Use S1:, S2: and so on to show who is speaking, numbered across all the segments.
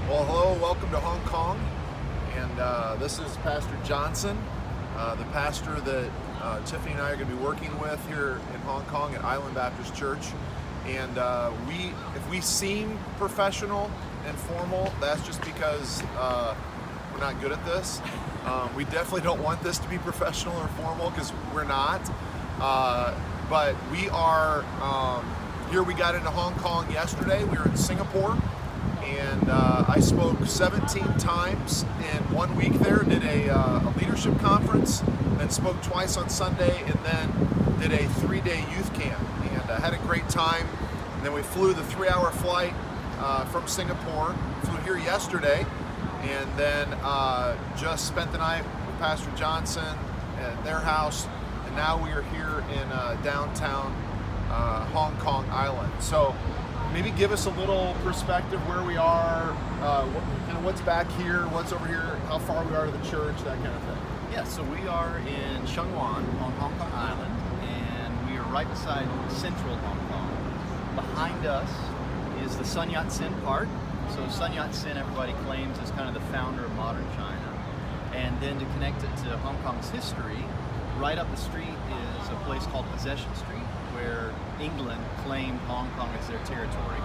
S1: Well, hello, welcome to Hong Kong, and this is Pastor Johnson, the pastor that Tiffany and I are going to be working with here in Hong Kong at Island Baptist Church. And if we seem professional and formal, that's just because we're not good at this. We definitely don't want this to be professional or formal because we're not. But we are here. We got into Hong Kong yesterday. We were in Singapore. And I spoke 17 times in 1 week there, did a leadership conference, then spoke twice on Sunday, and then did a 3-day youth camp. And had a great time. And then we flew the 3-hour flight from Singapore, flew here yesterday, and then just spent the night with Pastor Johnson at their house. And now we are here in downtown Hong Kong Island. So maybe give us a little perspective where we are, kind of what's back here, what's over here, how far we are to the church, that kind of thing.
S2: Yeah, so we are in Shenzhen on Hong Kong Island, and we are right beside central Hong Kong. Behind us is the Sun Yat-sen Park. So Sun Yat-sen, everybody claims, is kind of the founder of modern China. And then to connect it to Hong Kong's history, right up the street is a place called Possession Street, where England claimed Hong Kong as their territory.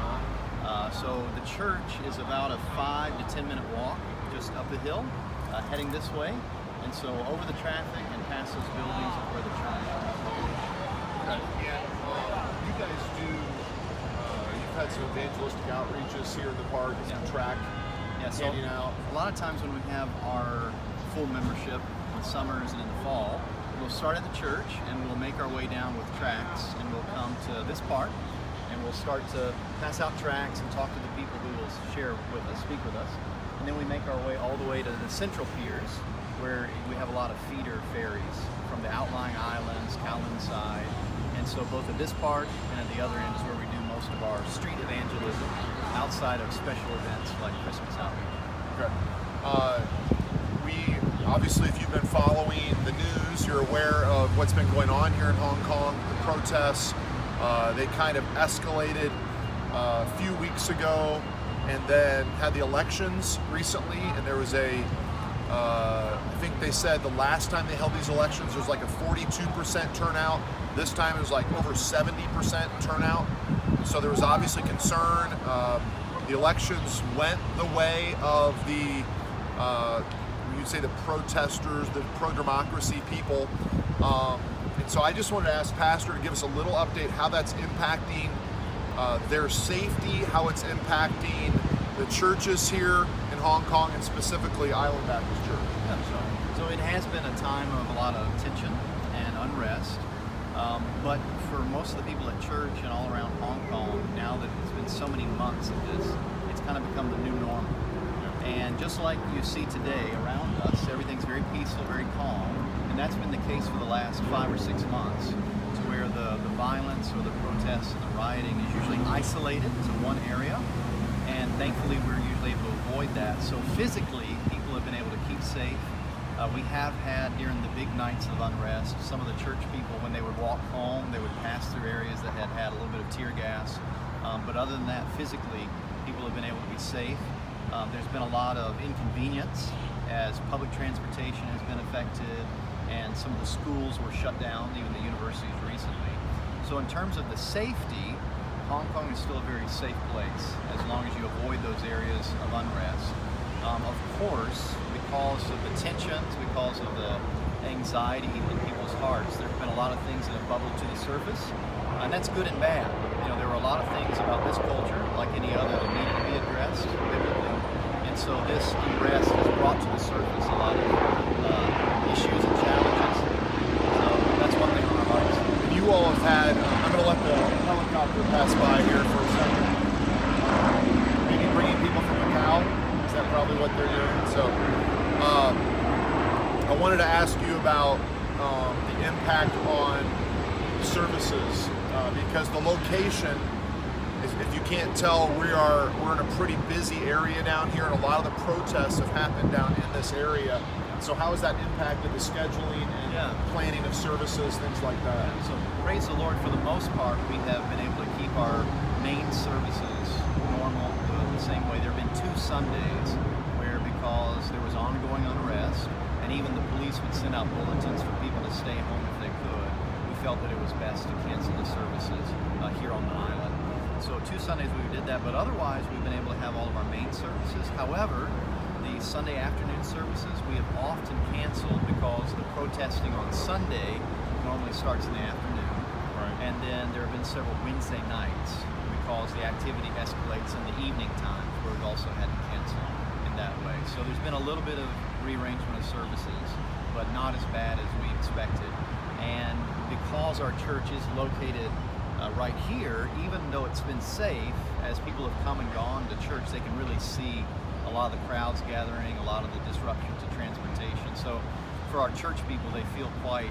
S2: So the church is about a 5 to 10 minute walk just up the hill, heading this way. And so over the traffic and past those buildings is where the church is.
S1: Okay. And you guys do, you've had some evangelistic outreaches here in the park, some track handing out.
S2: A lot of times when we have our full membership in the summers and in the fall, we'll start at the church and we'll make our way down with tracts, and we'll come to this park and we'll start to pass out tracts and talk to the people who will share with us, speak with us. And then we make our way all the way to the central piers, where we have a lot of feeder ferries from the outlying islands, Kowloon side. And so both at this park and at the other end is where we do most of our street evangelism outside of special events like Christmas outreach.
S1: Okay. Obviously, if you've been following the news, you're aware of what's been going on here in Hong Kong, the protests. They kind of escalated a few weeks ago, and then had the elections recently, and there was I think they said the last time they held these elections there was like a 42% turnout. This time it was like over 70% turnout. So there was obviously concern. The elections went the way of the you'd say the protesters, the pro-democracy people. And so I just wanted to ask Pastor to give us a little update how that's impacting their safety, how it's impacting the churches here in Hong Kong, and specifically Island Baptist Church.
S2: Yeah, so it has been a time of a lot of tension and unrest, but for most of the people at church and all around Hong Kong, now that it's been so many months of this, it's kind of become the new normal. And just like you see today around us, everything's very peaceful, very calm, and that's been the case for the last 5 or 6 months, to where the violence or the protests and the rioting is usually isolated to one area, and thankfully we're usually able to avoid that. So physically, people have been able to keep safe. We have had, during the big nights of unrest, some of the church people, when they would walk home, they would pass through areas that had had a little bit of tear gas. But other than that, physically, people have been able to be safe. There's been a lot of inconvenience as public transportation has been affected, and some of the schools were shut down, even the universities recently. So in terms of the safety, Hong Kong is still a very safe place as long as you avoid those areas of unrest. Of course, because of the tensions, because of the anxiety in people's hearts, there have been a lot of things that have bubbled to the surface, and that's good and bad. You know, there were a lot of things about this culture, like any other, that needed to be addressed biblically. And so this unrest has brought to the surface a lot of issues and challenges. So that's one thing on our hearts.
S1: You all have had, I'm going to let the helicopter pass by here for a second. Maybe bringing people from Macau, is that probably what they're doing? So I wanted to ask you about the impact on services, because the location, if you can't tell, we're in a pretty busy area down here, and a lot of the protests have happened down in this area. So how has that impacted the scheduling and planning of services, things like that?
S2: So praise the Lord, for the most part, we have been able to keep our main services normal, the same way. There have been 2 Sundays growing unrest, and even the police would send out bulletins for people to stay home if they could, we felt that it was best to cancel the services here on the island. So 2 Sundays we did that, but otherwise we've been able to have all of our main services. However, the Sunday afternoon services we have often canceled because the protesting on Sunday normally starts in the afternoon.
S3: Right.
S2: And then there have been several Wednesday nights because the activity escalates in the evening times where we've also had to cancel in that way. So there's been a little bit of rearrangement of services, but not as bad as we expected. And because our church is located right here, even though it's been safe, as people have come and gone to church, they can really see a lot of the crowds gathering, a lot of the disruption to transportation. So for our church people, they feel quite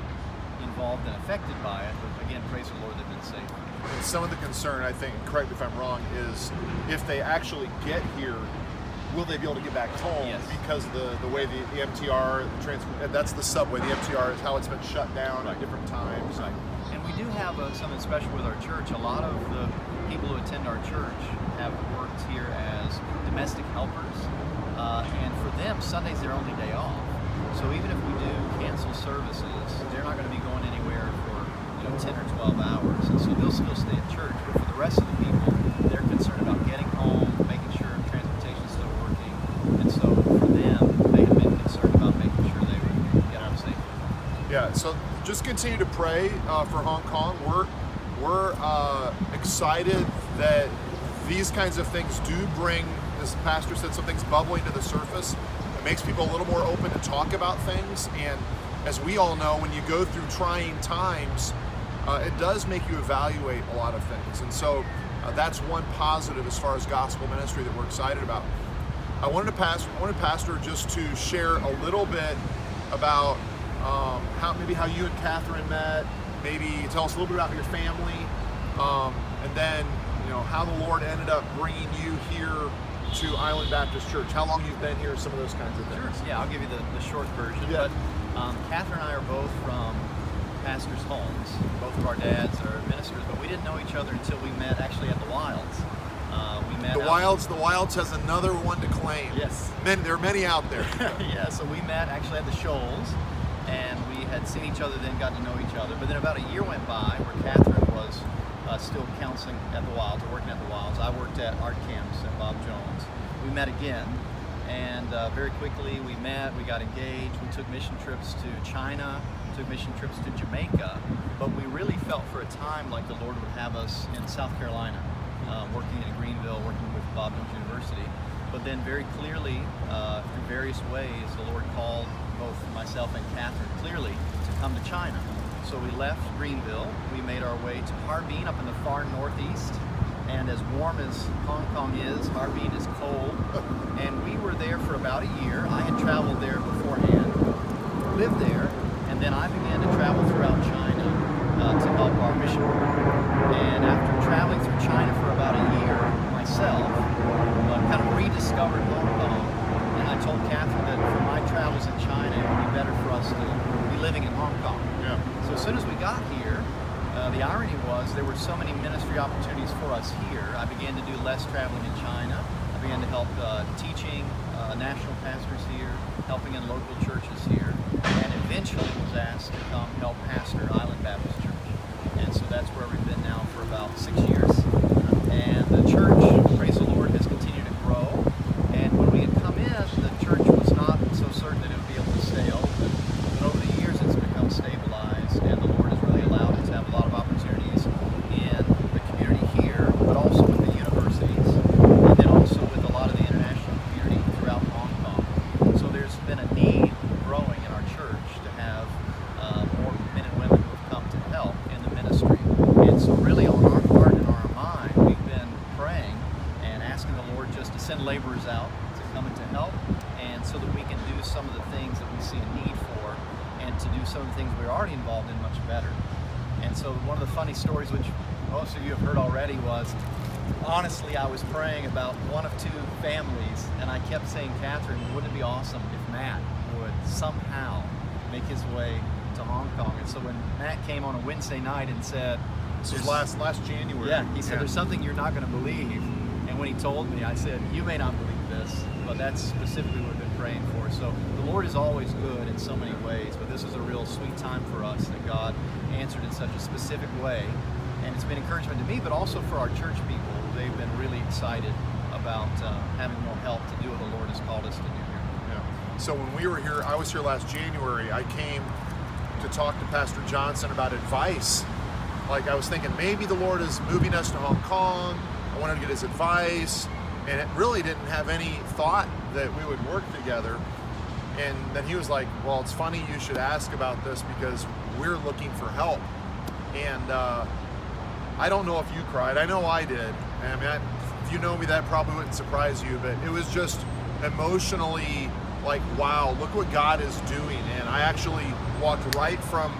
S2: involved and affected by it. But again, praise the Lord, they've been safe.
S1: And some of the concern, I think, correct me if I'm wrong, is if they actually get here, will they be able to get back home?
S2: Yes.
S1: Because the way the MTR, that's the subway, the MTR is how it's been shut down at different times.
S2: Right. And we do have something special with our church. A lot of the people who attend our church have worked here as domestic helpers. And for them, Sunday's their only day off. So even if we do cancel services, they're not going to be going anywhere for 10 or 12 hours. And so they'll still stay at church. But for the rest of the people, they're concerned about getting home, making sure transportation's still working. And so for them, they have been concerned about making sure they would get home safely.
S1: Yeah, so just continue to pray for Hong Kong. We're excited that these kinds of things do bring, as the pastor said, some things bubbling to the surface. It makes people a little more open to talk about things. And as we all know, when you go through trying times, it does make you evaluate a lot of things. And so that's one positive as far as gospel ministry that we're excited about. I wanted Pastor just to share a little bit about how you and Catherine met. Maybe tell us a little bit about your family, and then how the Lord ended up bringing you here to Island Baptist Church. How long you've been here? Some of those kinds of things.
S2: Sure. Yeah, I'll give you the short version.
S1: Yeah.
S2: But Catherine and I are both from pastors' homes. Both of our dads are ministers, but we didn't know each other until we met actually at the Wilds. We met
S1: The Wilds has another one to claim.
S2: Yes.
S1: There are many out there.
S2: Yeah, so we met actually at the Shoals, and we had seen each other, then got to know each other. But then about a year went by where Catherine was still counseling at the Wilds, or working at the Wilds. I worked at Art Camps at Bob Jones. We met again, and very quickly we met, we got engaged, we took mission trips to China, took mission trips to Jamaica, but we really felt for a time like the Lord would have us in South Carolina, working in Greenville, working with Bob Jones University. But then very clearly, through various ways, the Lord called both myself and Catherine clearly to come to China. So we left Greenville, we made our way to Harbin up in the far northeast, and as warm as Hong Kong is, Harbin is cold, and we were there for about a year. I had traveled there beforehand, lived there, and then I began to travel throughout China to help our mission work. And after traveling through China for about a year myself, kind of rediscovered Hong Kong, and I told Catherine that for my travels in China, it would be better for us to be living in Hong Kong.
S1: Yeah.
S2: So as soon as we got here, the irony was there were so many ministry opportunities for us here. I began to do less traveling in China. I began to help teaching national pastors here, helping in local churches here, and eventually was asked to come help pastor Island Baptist Church. And so that's where we've been now for about 6 years. And the church, praise the Lord, has continued to grow. And when we had come in, the church was not so certain that it would be able to stay open. But over the years, it's become stabilized, and the Lord has really allowed it to have a lot of opportunities in the community here, but also with the universities, and then also with a lot of the international community throughout Hong Kong. So there's been a need growing in our church to have more men and women who have come to help in the ministry. And so really on our heart and our mind, we've been praying and asking the Lord just to send laborers out to come and to help, and so that we can do some of the things that we see a need for, and to do some of the things we're already involved in much better. And so one of the funny stories, which most of you have heard already, was honestly I was praying about one of two families, and I kept saying, Catherine, wouldn't it be awesome if Matt would somehow make his way to Hong Kong? And so when Matt came on a Wednesday night and said,
S1: This was last January.
S2: yeah, he said, there's something you're not going to believe. And when he told me, I said, you may not believe this, but but that's specifically what we've been praying for. So the Lord is always good in so many ways, but this is a real sweet time for us that God answered in such a specific way. And it's been encouragement to me, but also for our church people. They've been really excited about having more help to do what the Lord has called us to do here.
S1: Yeah. So when we were here, I was here last January, I came to talk to Pastor Johnson about advice. Like, I was thinking maybe the Lord is moving us to Hong Kong. I wanted to get his advice, and it really didn't have any thought that we would work together. And then he was like, well, it's funny you should ask about this because we're looking for help. And I don't know if you cried. I know I did. I mean, if you know me, that probably wouldn't surprise you, but it was just emotionally like, wow, look what God is doing. And I actually walked right from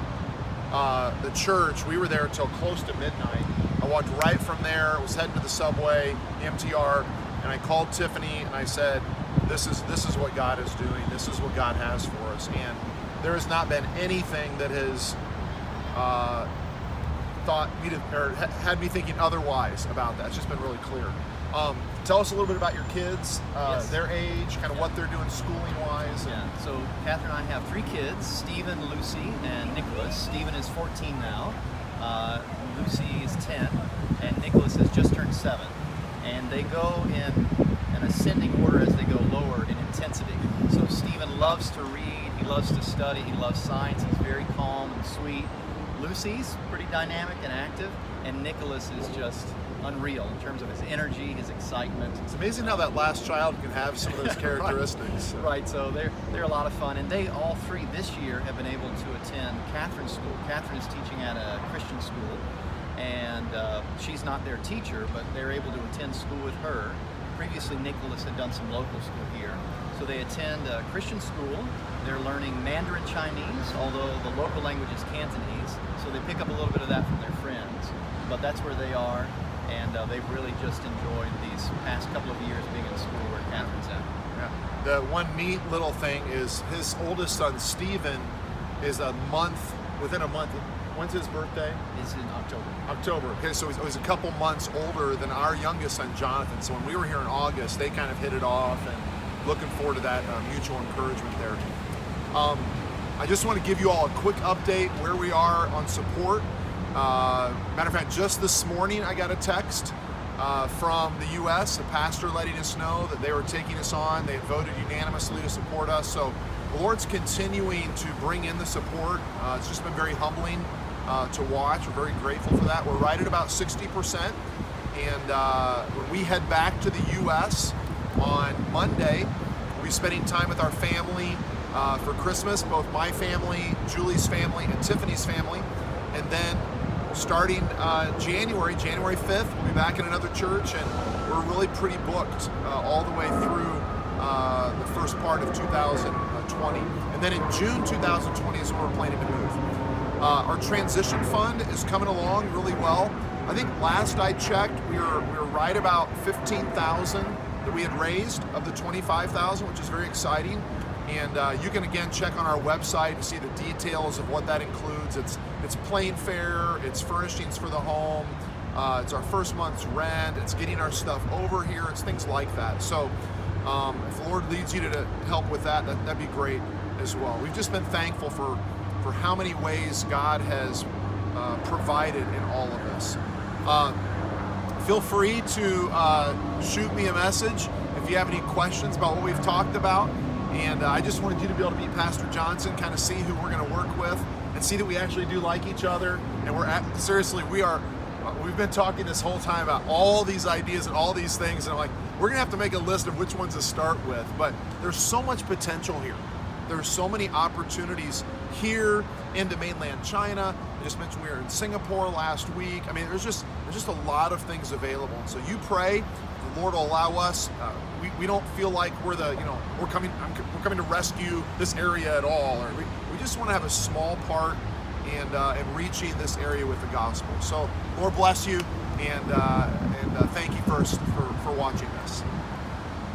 S1: the church. We were there till close to midnight. I walked right from there, was heading to the subway, the MTR, and I called Tiffany and I said, this is what God is doing. This is what God has for us. And there has not been anything that has had me thinking otherwise about that. It's just been really clear. Tell us a little bit about your kids,
S2: Yes.
S1: their age, kind of what they're doing schooling-wise.
S2: Yeah, so Catherine and I have 3 kids, Stephen, Lucy, and Nicholas. Stephen is 14 now, Lucy is 10, and Nicholas has just turned 7. And they go in an ascending order as they go lower in intensity. So Stephen loves to read, he loves to study, he loves science, he's very calm and sweet. Lucy's pretty dynamic and active, and Nicholas is just unreal in terms of his energy, his excitement.
S1: It's amazing how that last child can have some of those characteristics.
S2: Right, so they're a lot of fun, and they all 3 this year have been able to attend Catherine's school. Catherine is teaching at a Christian school, and she's not their teacher, but they're able to attend school with her. Previously, Nicholas had done some local school here. So they attend a Christian school. They're learning Mandarin Chinese, although the local language is Cantonese. So they pick up a little bit of that from their friends. But that's where they are, and they've really just enjoyed these past couple of years being in school where Catherine's at.
S1: Yeah. The one neat little thing is his oldest son, Stephen, is within a month. When's his birthday?
S2: It's in October.
S1: October. Okay, so he's a couple months older than our youngest son, Jonathan. So when we were here in August, they kind of hit it off, and looking forward to that mutual encouragement there. I just want to give you all a quick update where we are on support. Matter of fact, just this morning I got a text from the U.S., a pastor letting us know that they were taking us on. They had voted unanimously to support us. So the Lord's continuing to bring in the support. It's just been very humbling to watch. We're very grateful for that. We're right at about 60%. And when we head back to the U.S. on Monday, we'll be spending time with our family for Christmas, both my family, Julie's family, and Tiffany's family. And then starting January 5th, we'll be back in another church, and we're really pretty booked all the way through the first part of 2020. And then in June 2020 is when we're planning to move. Our transition fund is coming along really well. I think last I checked, we were right about 15,000 that we had raised of the 25,000, which is very exciting. And you can again check on our website to see the details of what that includes. It's plane fare, it's furnishings for the home, it's our first month's rent, it's getting our stuff over here, it's things like that. So if the Lord leads you to help with that, that'd be great as well. We've just been thankful for how many ways God has provided in all of this. Feel free to shoot me a message if you have any questions about what we've talked about. And I just wanted you to be able to meet Pastor Johnson, kind of see who we're going to work with, and see that we actually do like each other. And seriously, we've been talking this whole time about all these ideas and all these things, and I'm like, we're going to have to make a list of which ones to start with. But there's so much potential here. There's so many opportunities here into mainland China. I just mentioned we were in Singapore last week. I mean, there's just a lot of things available. And so you pray, the Lord will allow us. We don't feel like we're coming to rescue this area at all. Or we just want to have a small part in reaching this area with the gospel. So Lord bless you, and thank you first for watching this.